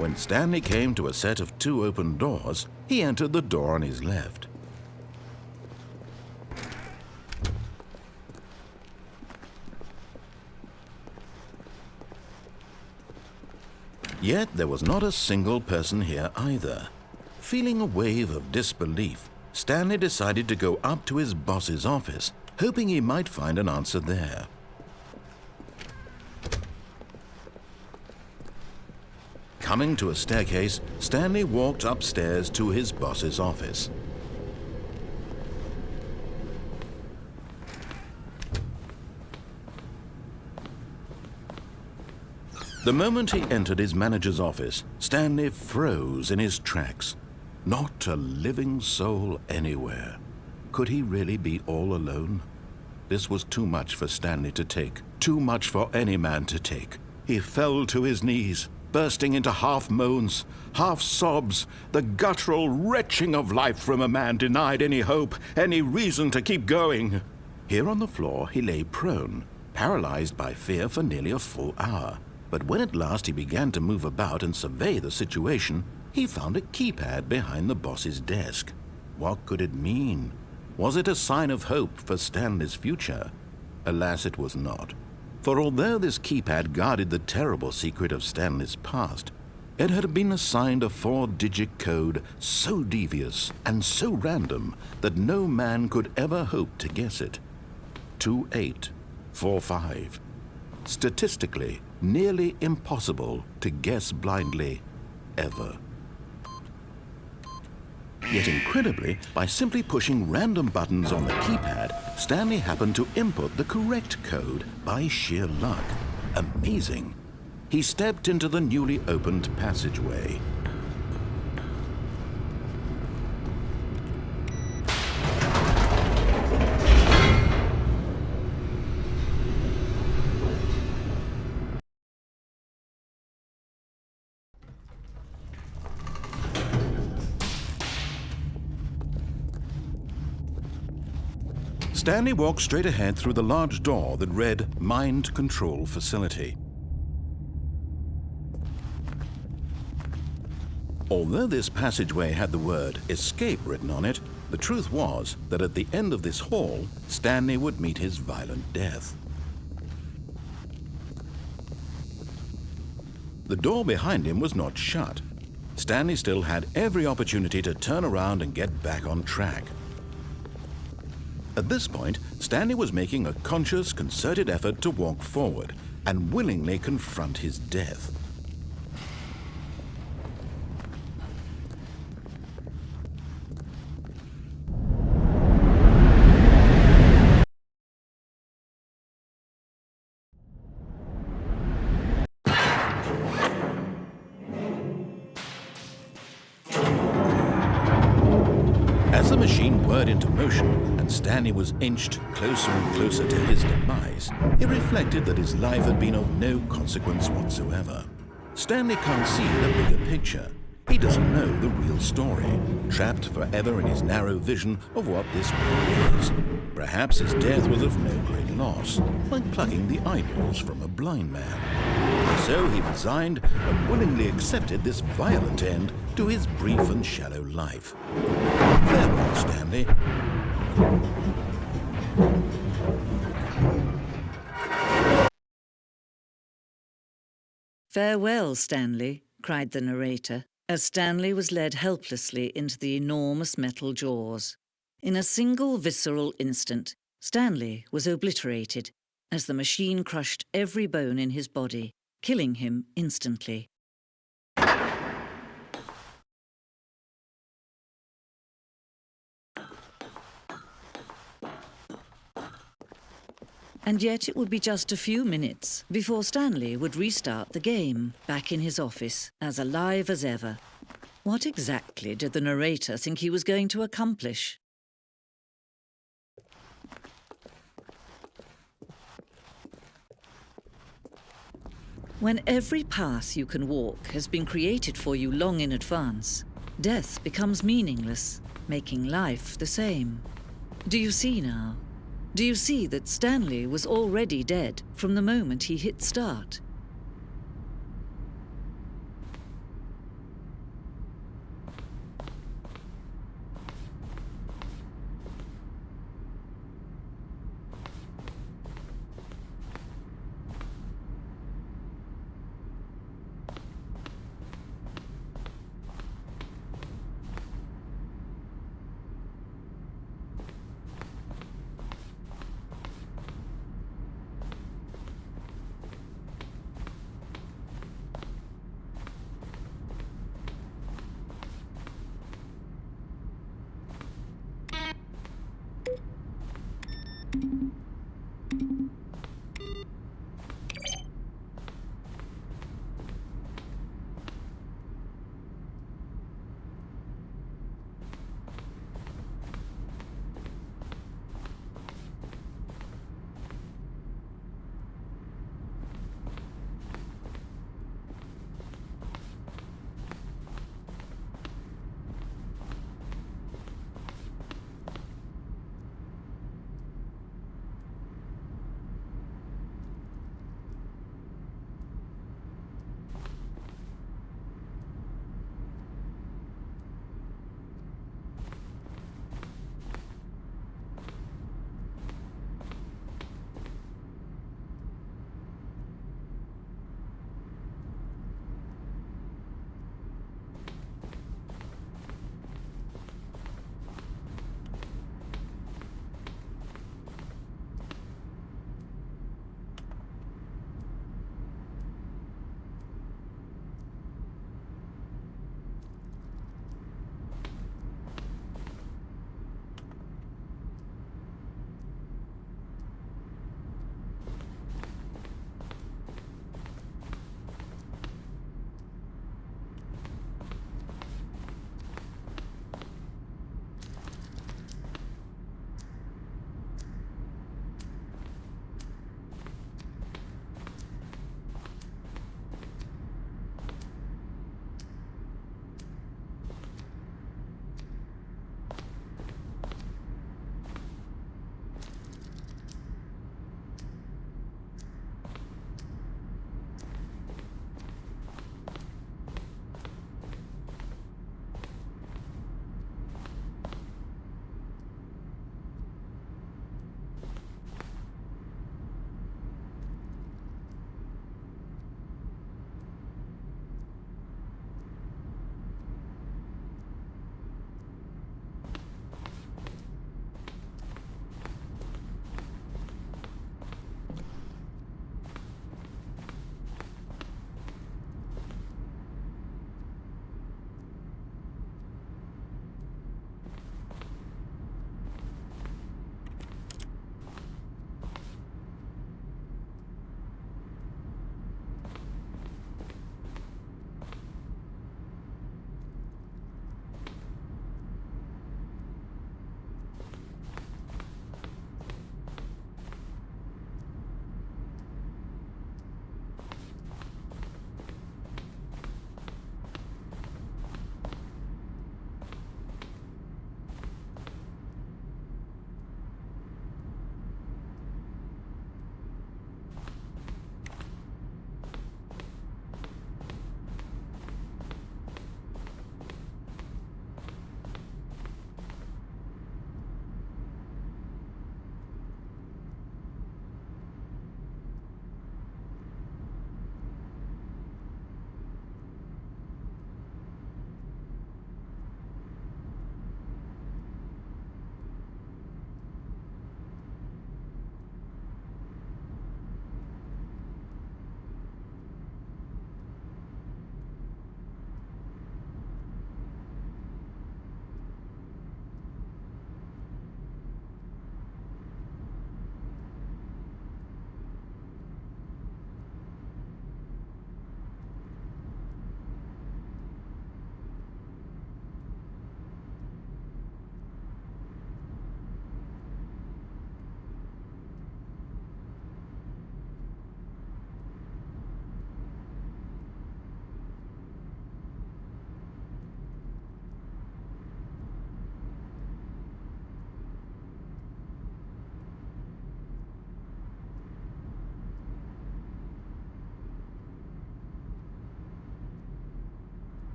When Stanley came to a set of 2 open doors, he entered the door on his left. Yet there was not a single person here either. Feeling a wave of disbelief, Stanley decided to go up to his boss's office, hoping he might find an answer there. Coming to a staircase, Stanley walked upstairs to his boss's office. The moment he entered his manager's office, Stanley froze in his tracks. Not a living soul anywhere. Could he really be all alone? This was too much for Stanley to take, too much for any man to take. He fell to his knees, bursting into half moans, half sobs, the guttural retching of life from a man denied any hope, any reason to keep going. Here on the floor he lay prone, paralyzed by fear for nearly a full hour. But when at last he began to move about and survey the situation, he found a keypad behind the boss's desk. What could it mean? Was it a sign of hope for Stanley's future? Alas, it was not. For although this keypad guarded the terrible secret of Stanley's past, it had been assigned a 4-digit code so devious and so random that no man could ever hope to guess it. 2845. Statistically, nearly impossible to guess blindly, ever. Yet incredibly, by simply pushing random buttons on the keypad, Stanley happened to input the correct code by sheer luck. Amazing. He stepped into the newly opened passageway. Stanley walked straight ahead through the large door that read Mind Control Facility. Although this passageway had the word Escape written on it, the truth was that at the end of this hall, Stanley would meet his violent death. The door behind him was not shut. Stanley still had every opportunity to turn around and get back on track. At this point, Stanley was making a conscious, concerted effort to walk forward and willingly confront his death. As the machine whirred into motion and Stanley was inched closer and closer to his demise, he reflected that his life had been of no consequence whatsoever. Stanley can't see the bigger picture. He doesn't know the real story, trapped forever in his narrow vision of what this world is. Perhaps his death was of no great loss, like plucking the eyeballs from a blind man. So he resigned and willingly accepted this violent end to his brief and shallow life. Farewell, Stanley. "Farewell, Stanley," cried the narrator, as Stanley was led helplessly into the enormous metal jaws. In a single visceral instant, Stanley was obliterated as the machine crushed every bone in his body, killing him instantly. And yet it would be just a few minutes before Stanley would restart the game, back in his office, as alive as ever. What exactly did the narrator think he was going to accomplish? When every path you can walk has been created for you long in advance, death becomes meaningless, making life the same. Do you see now? Do you see that Stanley was already dead from the moment he hit start?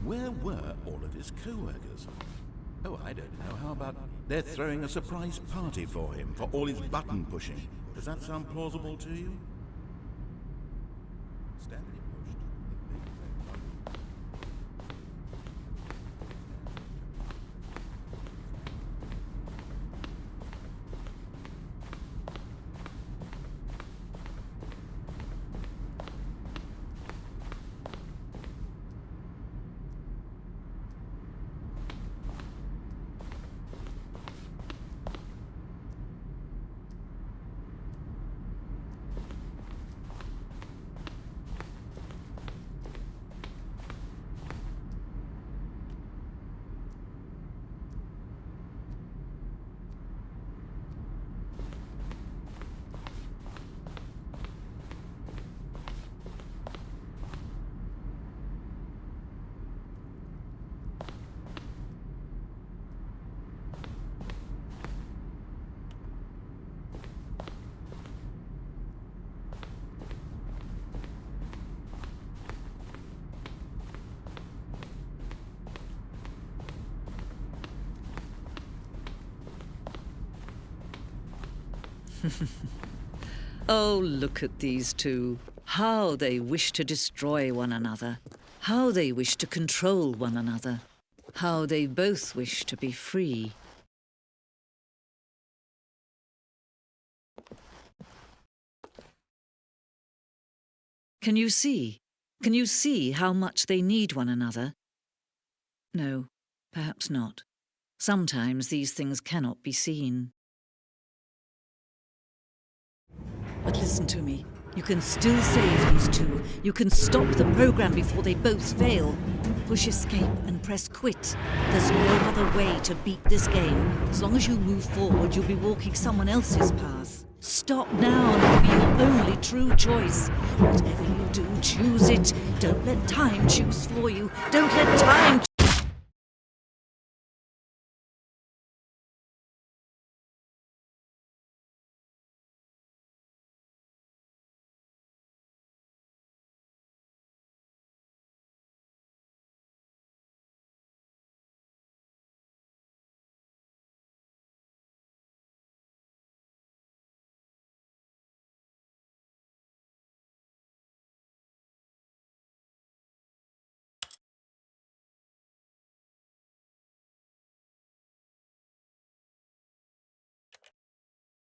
Where were all of his co-workers? Oh, I don't know. How about they're throwing a surprise party for him for all his button pushing? Does that sound plausible to you? Stanley pushed the big red button. Oh, look at these two. How they wish to destroy one another. How they wish to control one another. How they both wish to be free. Can you see? Can you see how much they need one another? No, perhaps not. Sometimes these things cannot be seen. But listen to me. You can still save these two. You can stop the program before they both fail. Push escape and press quit. There's no other way to beat this game. As long as you move forward, you'll be walking someone else's path. Stop now and it'll be your only true choice. Whatever you do, choose it. Don't let time choose for you. Don't let time